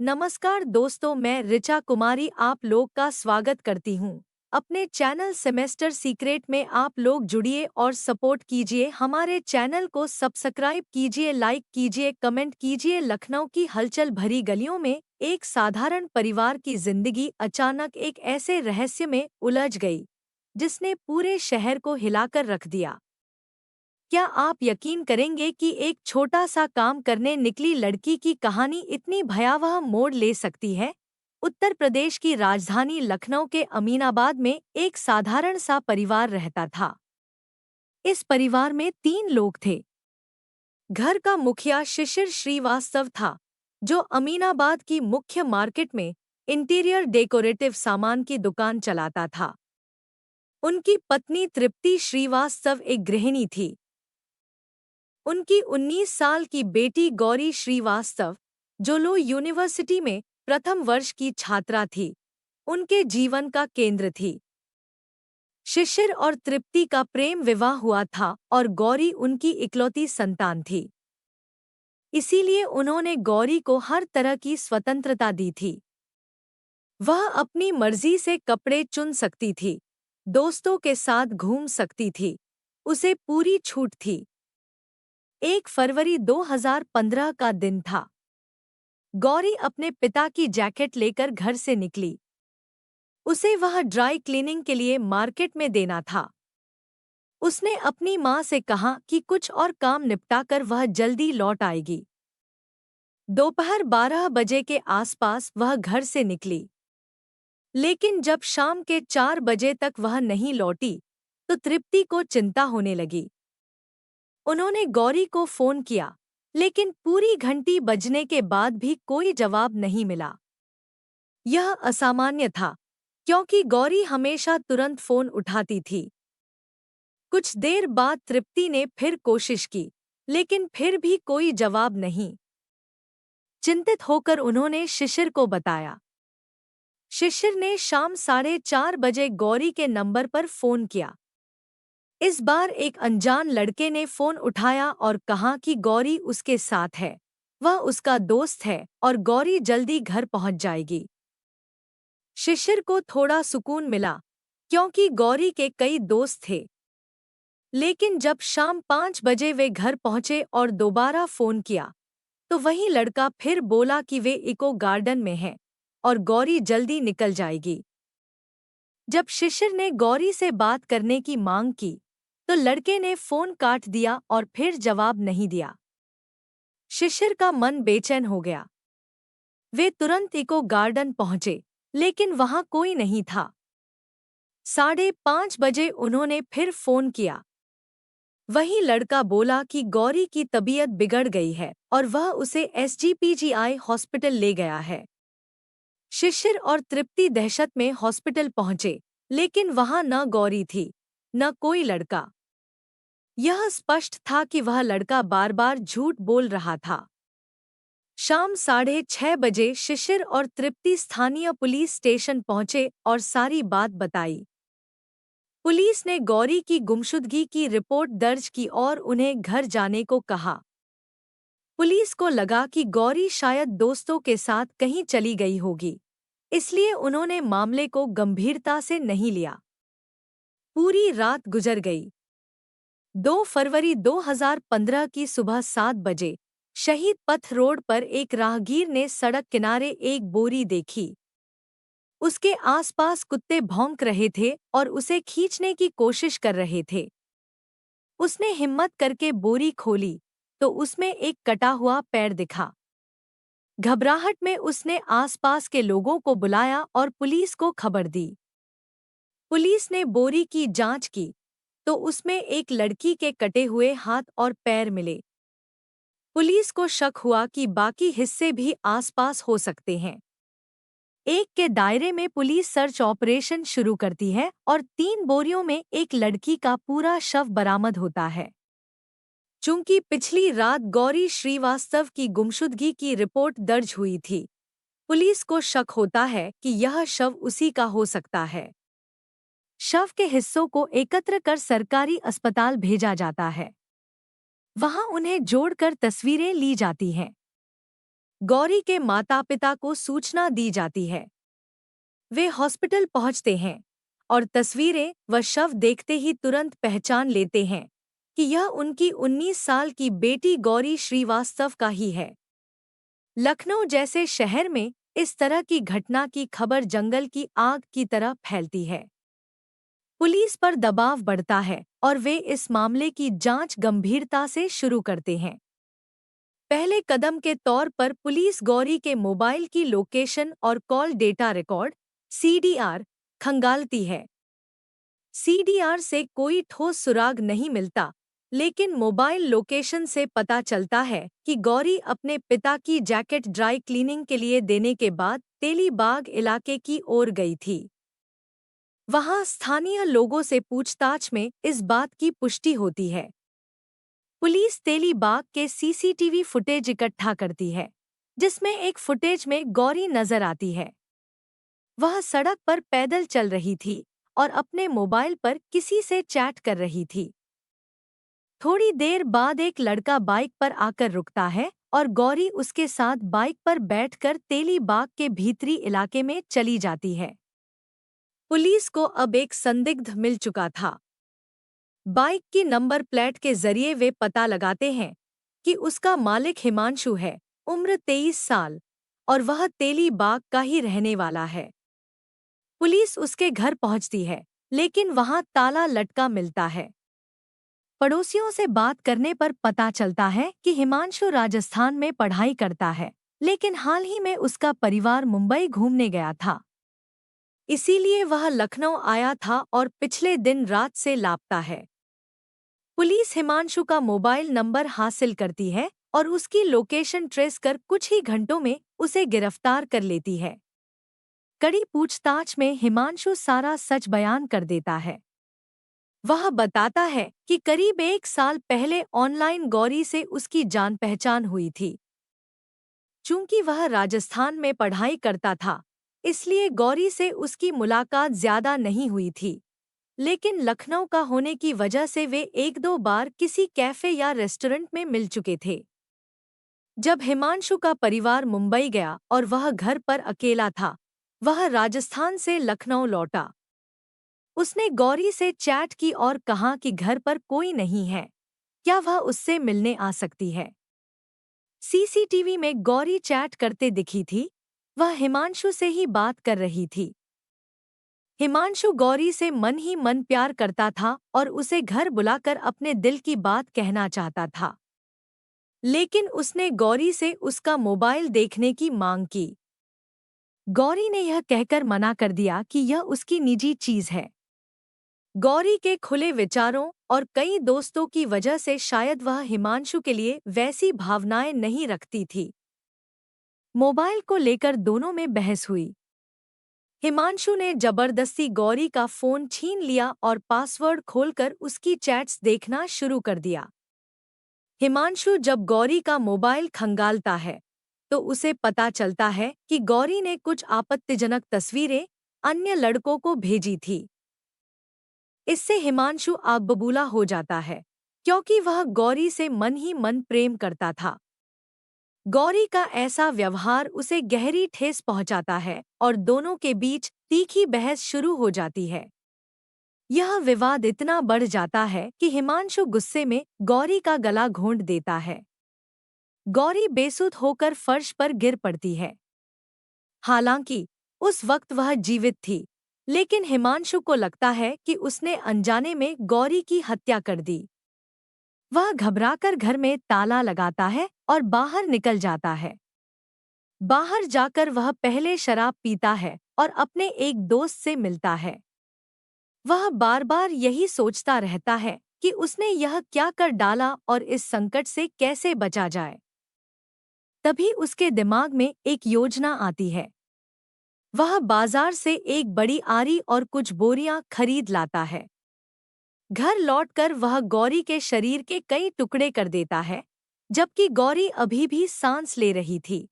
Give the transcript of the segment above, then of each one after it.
नमस्कार दोस्तों, मैं ऋचा कुमारी आप लोग का स्वागत करती हूँ। अपने चैनल सेमेस्टर सीक्रेट में आप लोग जुड़िए और सपोर्ट कीजिए। हमारे चैनल को सब्सक्राइब कीजिए, लाइक कीजिए, कमेंट कीजिए। लखनऊ की हलचल भरी गलियों में एक साधारण परिवार की जिंदगी अचानक एक ऐसे रहस्य में उलझ गई जिसने पूरे शहर को हिलाकर रख दिया। क्या आप यकीन करेंगे कि एक छोटा सा काम करने निकली लड़की की कहानी इतनी भयावह मोड़ ले सकती है? उत्तर प्रदेश की राजधानी लखनऊ के अमीनाबाद में एक साधारण सा परिवार रहता था। इस परिवार में 3 लोग थे। घर का मुखिया शिशिर श्रीवास्तव था, जो अमीनाबाद की मुख्य मार्केट में इंटीरियर डेकोरेटिव सामान की दुकान चलाता था। उनकी पत्नी तृप्ति श्रीवास्तव एक गृहिणी थी। उनकी 19 साल की बेटी गौरी श्रीवास्तव, जो लो यूनिवर्सिटी में प्रथम वर्ष की छात्रा थी, उनके जीवन का केंद्र थी। शिशिर और तृप्ति का प्रेम विवाह हुआ था और गौरी उनकी इकलौती संतान थी। इसीलिए उन्होंने गौरी को हर तरह की स्वतंत्रता दी थी। वह अपनी मर्जी से कपड़े चुन सकती थी, दोस्तों के साथ घूम सकती थी, उसे पूरी छूट थी। 1 फरवरी 2015 का दिन था। गौरी अपने पिता की जैकेट लेकर घर से निकली। उसे वह ड्राई क्लीनिंग के लिए मार्केट में देना था। उसने अपनी माँ से कहा कि कुछ और काम निपटाकर वह जल्दी लौट आएगी। दोपहर 12 बजे के आसपास वह घर से निकली। लेकिन जब शाम के 4 बजे तक वह नहीं लौटी, तो तृप्ति को चिंता होने लगी। उन्होंने गौरी को फोन किया, लेकिन पूरी घंटी बजने के बाद भी कोई जवाब नहीं मिला। यह असामान्य था, क्योंकि गौरी हमेशा तुरंत फोन उठाती थी। कुछ देर बाद तृप्ति ने फिर कोशिश की, लेकिन फिर भी कोई जवाब नहीं। चिंतित होकर उन्होंने शिशिर को बताया। शिशिर ने शाम 4:30 बजे गौरी के नंबर पर फोन किया। इस बार एक अनजान लड़के ने फोन उठाया और कहा कि गौरी उसके साथ है, वह उसका दोस्त है और गौरी जल्दी घर पहुंच जाएगी। शिशिर को थोड़ा सुकून मिला, क्योंकि गौरी के कई दोस्त थे। लेकिन जब शाम 5 बजे वे घर पहुंचे और दोबारा फोन किया, तो वही लड़का फिर बोला कि वे इको गार्डन में हैं और गौरी जल्दी निकल जाएगी। जब शिशिर ने गौरी से बात करने की मांग की, तो लड़के ने फोन काट दिया और फिर जवाब नहीं दिया। शिशिर का मन बेचैन हो गया। वे तुरंत इको गार्डन पहुंचे, लेकिन वहां कोई नहीं था। 5:30 बजे उन्होंने फिर फोन किया। वही लड़का बोला कि गौरी की तबीयत बिगड़ गई है और वह उसे एसजीपीजीआई हॉस्पिटल ले गया है। शिशिर और तृप्ति दहशत में हॉस्पिटल पहुंचे, लेकिन वहां न गौरी थी, न कोई लड़का। यह स्पष्ट था कि वह लड़का बार बार झूठ बोल रहा था। शाम 6:30 बजे शिशिर और तृप्ति स्थानीय पुलिस स्टेशन पहुंचे और सारी बात बताई। पुलिस ने गौरी की गुमशुदगी की रिपोर्ट दर्ज की और उन्हें घर जाने को कहा। पुलिस को लगा कि गौरी शायद दोस्तों के साथ कहीं चली गई होगी, इसलिए उन्होंने मामले को गंभीरता से नहीं लिया। पूरी रात गुजर गई। 2 फरवरी 2015 की सुबह 7 बजे शहीद पथ रोड पर एक राहगीर ने सड़क किनारे एक बोरी देखी। उसके आसपास कुत्ते भौंक रहे थे और उसे खींचने की कोशिश कर रहे थे। उसने हिम्मत करके बोरी खोली, तो उसमें एक कटा हुआ पैर दिखा। घबराहट में उसने आसपास के लोगों को बुलाया और पुलिस को खबर दी। पुलिस ने बोरी की जांच की, तो उसमें एक लड़की के कटे हुए हाथ और पैर मिले। पुलिस को शक हुआ कि बाकी हिस्से भी आसपास हो सकते हैं। एक के दायरे में पुलिस सर्च ऑपरेशन शुरू करती है और 3 बोरियों में एक लड़की का पूरा शव बरामद होता है। चूंकि पिछली रात गौरी श्रीवास्तव की गुमशुदगी की रिपोर्ट दर्ज हुई थी, पुलिस को शक होता है कि यह शव उसी का हो सकता है। शव के हिस्सों को एकत्र कर सरकारी अस्पताल भेजा जाता है। वहां उन्हें जोड़कर तस्वीरें ली जाती हैं। गौरी के माता पिता को सूचना दी जाती है। वे हॉस्पिटल पहुंचते हैं और तस्वीरें व शव देखते ही तुरंत पहचान लेते हैं कि यह उनकी 19 साल की बेटी गौरी श्रीवास्तव का ही है। लखनऊ जैसे शहर में इस तरह की घटना की खबर जंगल की आग की तरह फैलती है। पुलिस पर दबाव बढ़ता है और वे इस मामले की जांच गंभीरता से शुरू करते हैं। पहले कदम के तौर पर पुलिस गौरी के मोबाइल की लोकेशन और कॉल डेटा रिकॉर्ड (सीडीआर) खंगालती है। सीडीआर से कोई ठोस सुराग नहीं मिलता, लेकिन मोबाइल लोकेशन से पता चलता है कि गौरी अपने पिता की जैकेट ड्राई क्लीनिंग के लिए देने के बाद तेलीबाग इलाके की ओर गई थी। वहां स्थानीय लोगों से पूछताछ में इस बात की पुष्टि होती है। पुलिस तेलीबाग के सीसीटीवी फुटेज इकट्ठा करती है, जिसमें एक फुटेज में गौरी नजर आती है। वह सड़क पर पैदल चल रही थी और अपने मोबाइल पर किसी से चैट कर रही थी। थोड़ी देर बाद एक लड़का बाइक पर आकर रुकता है और गौरी उसके साथ बाइक पर बैठकर तेलीबाग के भीतरी इलाके में चली जाती है। पुलिस को अब एक संदिग्ध मिल चुका था। बाइक की नंबर प्लेट के जरिए वे पता लगाते हैं कि उसका मालिक हिमांशु है, उम्र 23 साल, और वह तेलीबाग का ही रहने वाला है। पुलिस उसके घर पहुंचती है, लेकिन वहां ताला लटका मिलता है। पड़ोसियों से बात करने पर पता चलता है कि हिमांशु राजस्थान में पढ़ाई करता है, लेकिन हाल ही में उसका परिवार मुंबई घूमने गया था। इसीलिए वह लखनऊ आया था और पिछले दिन रात से लापता है। पुलिस हिमांशु का मोबाइल नंबर हासिल करती है और उसकी लोकेशन ट्रेस कर कुछ ही घंटों में उसे गिरफ्तार कर लेती है। कड़ी पूछताछ में हिमांशु सारा सच बयान कर देता है। वह बताता है कि करीब 1 साल पहले ऑनलाइन गौरी से उसकी जान पहचान हुई थी। चूंकि वह राजस्थान में पढ़ाई करता था, इसलिए गौरी से उसकी मुलाकात ज्यादा नहीं हुई थी, लेकिन लखनऊ का होने की वजह से वे 1-2 बार किसी कैफे या रेस्टोरेंट में मिल चुके थे। जब हिमांशु का परिवार मुंबई गया और वह घर पर अकेला था, वह राजस्थान से लखनऊ लौटा। उसने गौरी से चैट की और कहा कि घर पर कोई नहीं है, क्या वह उससे मिलने आ सकती है। सीसीटीवी में गौरी चैट करते दिखी थी। वह हिमांशु से ही बात कर रही थी। हिमांशु गौरी से मन ही मन प्यार करता था और उसे घर बुलाकर अपने दिल की बात कहना चाहता था, लेकिन उसने गौरी से उसका मोबाइल देखने की मांग की। गौरी ने यह कहकर मना कर दिया कि यह उसकी निजी चीज है। गौरी के खुले विचारों और कई दोस्तों की वजह से शायद वह हिमांशु के लिए वैसी भावनाएं नहीं रखती थी। मोबाइल को लेकर दोनों में बहस हुई। हिमांशु ने जबरदस्ती गौरी का फोन छीन लिया और पासवर्ड खोलकर उसकी चैट्स देखना शुरू कर दिया। हिमांशु जब गौरी का मोबाइल खंगालता है, तो उसे पता चलता है कि गौरी ने कुछ आपत्तिजनक तस्वीरें अन्य लड़कों को भेजी थी। इससे हिमांशु आग बबूला हो जाता है, क्योंकि वह गौरी से मन ही मन प्रेम करता था। गौरी का ऐसा व्यवहार उसे गहरी ठेस पहुंचाता है और दोनों के बीच तीखी बहस शुरू हो जाती है। यह विवाद इतना बढ़ जाता है कि हिमांशु गुस्से में गौरी का गला घोंट देता है। गौरी बेसुध होकर फर्श पर गिर पड़ती है। हालांकि उस वक्त वह जीवित थी, लेकिन हिमांशु को लगता है कि उसने अनजाने में गौरी की हत्या कर दी। वह घबराकर घर में ताला लगाता है और बाहर निकल जाता है। बाहर जाकर वह पहले शराब पीता है और अपने एक दोस्त से मिलता है। वह बार बार यही सोचता रहता है कि उसने यह क्या कर डाला और इस संकट से कैसे बचा जाए। तभी उसके दिमाग में एक योजना आती है। वह बाजार से एक बड़ी आरी और कुछ बोरियां खरीद लाता है। घर लौटकर वह गौरी के शरीर के कई टुकड़े कर देता है, जबकि गौरी अभी भी सांस ले रही थी।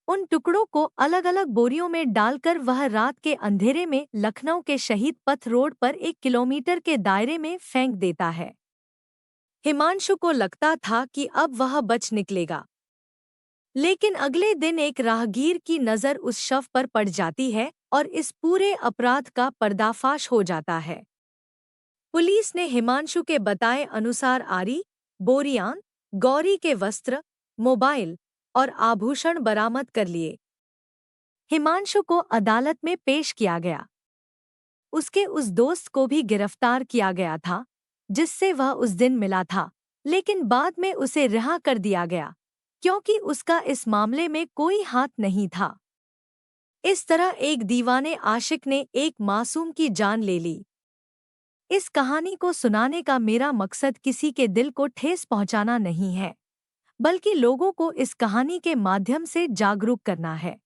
उन टुकड़ों को अलग अलग बोरियों में डालकर वह रात के अंधेरे में लखनऊ के शहीद पथ रोड पर 1 किलोमीटर के दायरे में फेंक देता है। हिमांशु को लगता था कि अब वह बच निकलेगा। लेकिन अगले दिन एक राहगीर की नज़र उस शव पर पड़ जाती है और इस पूरे अपराध का पर्दाफाश हो जाता है। पुलिस ने हिमांशु के बताए अनुसार आरी, बोरियान, गौरी के वस्त्र, मोबाइल और आभूषण बरामद कर लिए। हिमांशु को अदालत में पेश किया गया। उसके उस दोस्त को भी गिरफ्तार किया गया था जिससे वह उस दिन मिला था, लेकिन बाद में उसे रिहा कर दिया गया क्योंकि उसका इस मामले में कोई हाथ नहीं था। इस तरह एक दीवाने आशिक ने एक मासूम की जान ले ली। इस कहानी को सुनाने का मेरा मकसद किसी के दिल को ठेस पहुंचाना नहीं है, बल्कि लोगों को इस कहानी के माध्यम से जागरूक करना है।